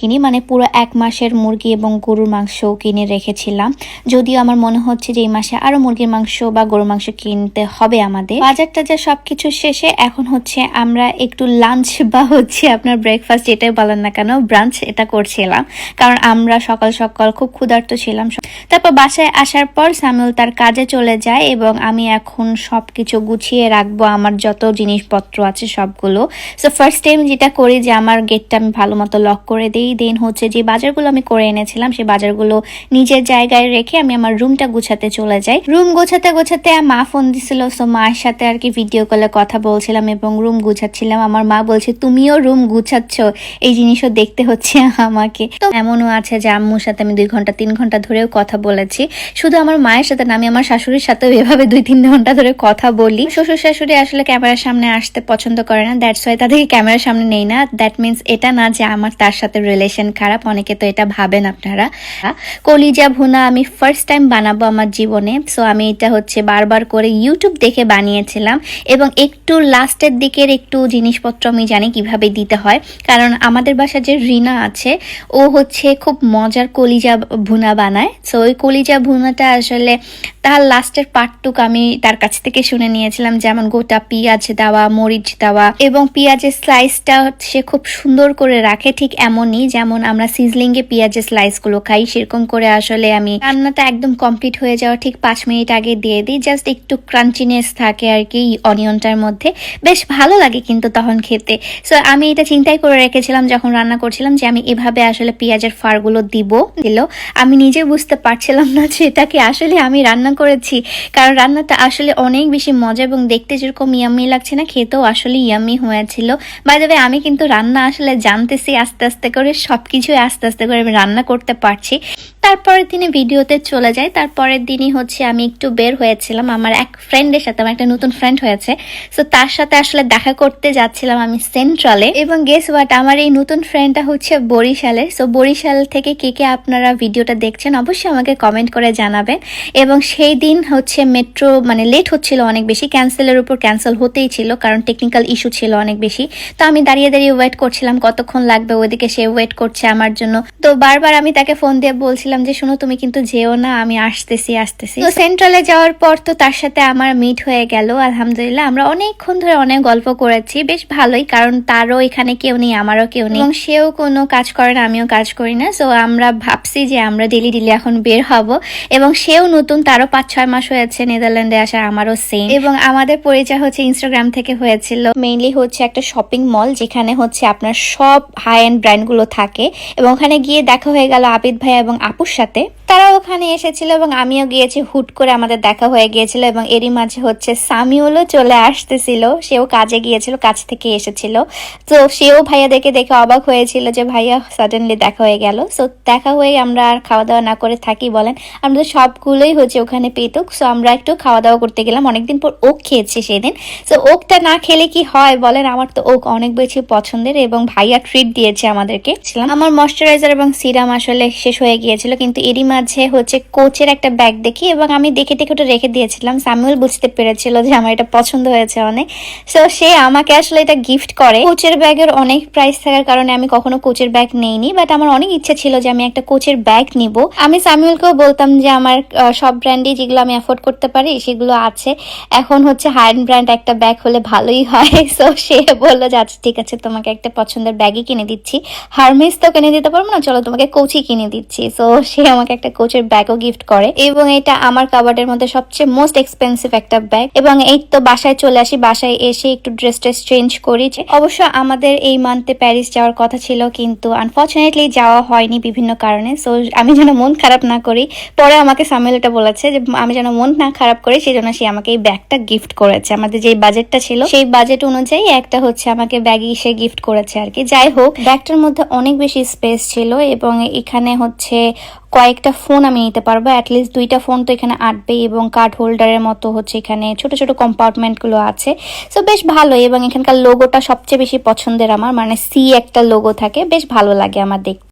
কিনি, মানে পুরো 1 মাসের মুরগি এবং গরুর মাংস কিনে রেখেছিলাম। যদিও আমার মনে হচ্ছে যে এই মাসে আরো মুরগির মাংস বা গরুর মাংস কিনতে হবে আমাদের। বাজারটা যা সবকিছু শেষে এখন হচ্ছে আমরা একটু লাঞ্চ বা হচ্ছে আপনার ব্রেকফাস্ট যেটাই বলেন না কেন, ব্রাঞ্চ এটা করছিলাম, কারণ আমরা সকাল সকাল খুব ক্ষুধার্ত ছিলাম। তারপর বাসায় আসার পর সামিউল তার কাজে চলে যায় এবং আমি এখন সবকিছু গুছিয়ে রাখবো, আমার যত জিনিসপত্র আছে সবগুলো। সো ফার্স্ট টাইম যেটা করি যে আমার গেটটা আমি ভালো মতো লক করে দিই। দেন হচ্ছে যে বাজারগুলো আমি করে এনেছিলাম সেই বাজারগুলো নিজের জায়গায় রেখে আমি আমার রুমটা গুছাতে চলে যাই। রুম গোছাতে গোছাতে মা ফোন দিছিল, সো মায়ের সাথে আর কি ভিডিও কলে কথা বলছিলাম এবং রুম গুছাচ্ছিলাম। আমার মা বলছে তুমিও রুম গুছাচ্ছ, এই জিনিসও দেখতে হচ্ছে আমাকে। তো এমনও আছে যে আম্মুর সাথে আমি 2 ঘন্টা 3 ঘন্টা ধরেও কথা বলেছি। শুধু আমার মায়ের সাথে না, আমি আমার শাশুড়ির সাথেও এভাবে 2-3 ঘন্টা ধরে কথা বলি। শ্বশুর শাশুড়ি আসলে ক্যামেরার সামনে আসতে পছন্দ করে না, দ্যাটস ওয়াই তাদেরকে ক্যামেরার সামনে নেই না। দ্যাট মিনস এটা না যে আমার তার সাথে রিলেশন খারাপ, অনেকে তো এটা ভাবেন আপনারা। কলিজা ভুনা আমি ফার্স্ট টাইম বানাবো আমার জীবনে, সো আমি এটা হচ্ছে বারবার করে ইউটিউব দেখে বানিয়েছিলাম এবং একটু লাস্টের দিকের একটু জিনিসপত্র আমি জানি কিভাবে দিতে হয়, কারণ আমাদের বাসায় যে রিনা আছে ও হচ্ছে খুব মজার কলিজা ভুনা বানায়। সো ওই কলিজা ভুনাটা আসলে তার লাস্টের পার্টটুক আমি তার কাছ থেকে শুনে নিয়েছিলাম, যেমন গোটা পেঁয়াজ দেওয়া, মরিচ দেওয়া এবং পেঁয়াজের স্লাইসটা সে খুব সুন্দর করে রাখে, ঠিক এমনই যেমন আমরা সিজলিং এ পেঁয়াজের স্লাইসগুলো খাই সেরকম করে আসলে আমি রান্নাটা একদম কমপ্লিট হয়ে যাওয়া ঠিক 5 মিনিট আগে দিয়ে দিই, জাস্ট একটু ক্রাঞ্চিনেস থাকে আর কি অনিয়নটার মধ্যে, বেশ ভালো লাগে কিন্তু তখন খেতে। সো আমি এটা চিন্তাই করে রেখেছিলাম যখন রান্না করছিলাম যে আমি এভাবে আসলে পেঁয়াজের ফাড়গুলো দিল। আমি নিজে বুঝতে পারছিলাম না যে এটাকে আসলে আমি রান্না করেছি, কারণ রান্নাটা আসলে অনেক বেশি মজা এবং দেখতে যেরকম ইয়াম্মি লাগছে না, খেতেও আসলে ইয়াম্মি হয়েছিল। বাই দ্য ওয়ে আমি কিন্তু রান্না আসলে জানতেছি আস্তে আস্তে করে, সবকিছুই আস্তে আস্তে করে আমি রান্না করতে পারছি। তারপরের দিনে ভিডিওতে চলে যায়। তারপরের দিনই হচ্ছে আমি একটু বের হয়েছিলাম আমার এক ফ্রেন্ডের সাথে, আমার একটা নতুন ফ্রেন্ড হয়েছে, সো তার সাথে আসলে দেখা করতে যাচ্ছিলাম আমি সেন্ট্রালে। এবং গেস হোয়াট, আমার এই নতুন ফ্রেন্ডটা হচ্ছে বরিশালের। সো বরিশাল থেকে কে কে আপনারা ভিডিওটা দেখছেন অবশ্যই আমাকে কমেন্ট করে জানাবেন। এবং সেই দিন হচ্ছে মেট্রো মানে লেট হচ্ছিল অনেক বেশি, ক্যান্সেলের উপর ক্যান্সেল হতেই ছিল কারণ টেকনিক্যাল ইস্যু ছিল অনেক বেশি। তো আমি দাঁড়িয়ে দাঁড়িয়ে ওয়েট করছিলাম কতক্ষণ লাগবে, ওইদিকে সে ওয়েট করছে আমার জন্য। তো বারবার আমি তাকে ফোন দিয়ে বলছিলাম যে শোনো তুমি কিন্তু যেও না, আমি আসতেছি। তো সেন্ট্রালে যাওয়ার পর তো তার সাথে আমার মিট হয়ে গেল আলহামদুলিল্লাহ। আমরা অনেকক্ষণ ধরে অনেক গল্প করেছি, বেশ ভালোই, কারণ তারও এখানে কেউ নেই আমারও কেউ নেই এবং সেও কোনো কাজ করে না আমিও কাজ করি না। সো আমরা ভাবছি যে আমরা ডেলি এখন বের হব এবং সেও নতুন, তারও 5-6 মাস হয়েছে নেদারল্যান্ডে আসার, আমারও সেম। এবং আমাদের পরিচয় হচ্ছে ইনস্টাগ্রাম থেকে হয়েছিল। মেইনলি হচ্ছে একটা শপিং মল যেখানে হচ্ছে আপনার সব হাই এন্ড ব্র্যান্ডগুলো থাকে এবং ওখানে গিয়ে দেখা হয়ে গেল আবিদ ভাই এবং আপুর সাথে। তারা ওখানে এসেছিল এবং আমিও গিয়েছি, হুট করে আমাদের দেখা হয়ে গিয়েছিল এবং এরই মাঝে হচ্ছে সামিউলও চলে আসতেছিল, সেও কাজে গিয়েছিল, কাজ থেকে এসেছিল। তো সেও ভাইয়াদেরকে দেখে অবাক হয়েছিল যে ভাইয়া সাডেনলি দেখা হয়ে গেল। সো দেখা হয়ে আমরা আর খাওয়া দাওয়া না করে থাকি বলেন, আমরা সবগুলোই হচ্ছে ওখানে পেতুক। সো আমরা একটু খাওয়া দাওয়া করতে গেলাম, অনেকদিন পর ওক খেয়েছি সেদিন। সো ওকটা না খেলে কি হয় বলেন, আমার তো ওক অনেক বেশি পছন্দের এবং ভাইয়া ট্রিট দিয়েছে আমাদেরকে। আমার ময়শ্চারাইজার এবং সিরাম আসলে শেষ হয়ে গিয়েছিল, কিন্তু এরই মাঝে হচ্ছে কোচের একটা ব্যাগ দেখি এবং আমি দেখে ওটা রেখে দিয়েছিলাম। সামিউল বুঝতে পেরেছিল যে আমার এটা পছন্দ হয়েছে অনেক, সো সে আমাকে আসলে এটা গিফট করে। কোচের ব্যাগের অনেক প্রাইস থাকার কারণে আমি কখনো কোচের ব্যাগ নেইনি, বাট আমার অনেক ইচ্ছা ছিল যে আমি একটা কোচের ব্যাগ নিব। আমি সামিউলকেও বলতাম যে আমার সব ব্র্যান্ডই যেগুলো আমি অ্যাফোর্ড করতে পারি সেগুলো আছে, এখন হচ্ছে হাই এন্ড ব্র্যান্ড একটা ব্যাগ হলে ভালোই হয়। সো সে বললো যে আচ্ছা ঠিক আছে, তোমাকে একটা পছন্দের ব্যাগই কিনে দিচ্ছি, হারমেস তো কিনে দিতে পারবো না, চলো তোমাকে কোচই কিনে দিচ্ছি। সো সে আমাকে একটা কোচের ব্যাগও গিফট করে এবং এটা আমার কাবার্ডের মধ্যে সবচেয়ে মোস্ট এক্সপেন্সিভ একটা ব্যাগ। এবং এই তো বাসায় চলে আসি, বাসায় এসে একটু ড্রেস চেঞ্জ করি। অবশ্য আমাদের এই মান্থে প্যারিস যাওয়ার কথা ছিল, কিন্তু আনফর্চুনেটলি যাওয়া হয়নি বিভিন্ন কারণে। সো আমি যেন মন খারাপ না করি, পরে আমাকে সামিল এটা বলেছে যে আমি যেন মন না খারাপ করি, সেই জন্য সে আমাকে এই ব্যাগটা গিফট করেছে। আমাদের যে বাজেটটা ছিল সেই বাজেট অনুযায়ী একটা হচ্ছে আমাকে ব্যাগই সে গিফট করেছে আর কি। যাই হোক, ব্যাগটার মধ্যে অনেক বেশি স্পেস ছিল এবং এখানে হচ্ছে কয়েকটা ফোন আমি নিতে পারবো, অ্যাটলিস্ট 2টা ফোন তো এখানে আটবে এবং কার্ড হোল্ডারের মতো হচ্ছে এখানে ছোট ছোট কম্পার্টমেন্ট গুলো আছে। সো বেশ ভালো এবং এখানকার লোগোটা সবচেয়ে বেশি পছন্দের আমার, মানে সি একটা লোগো থাকে, বেশ ভালো লাগে আমার দেখতে।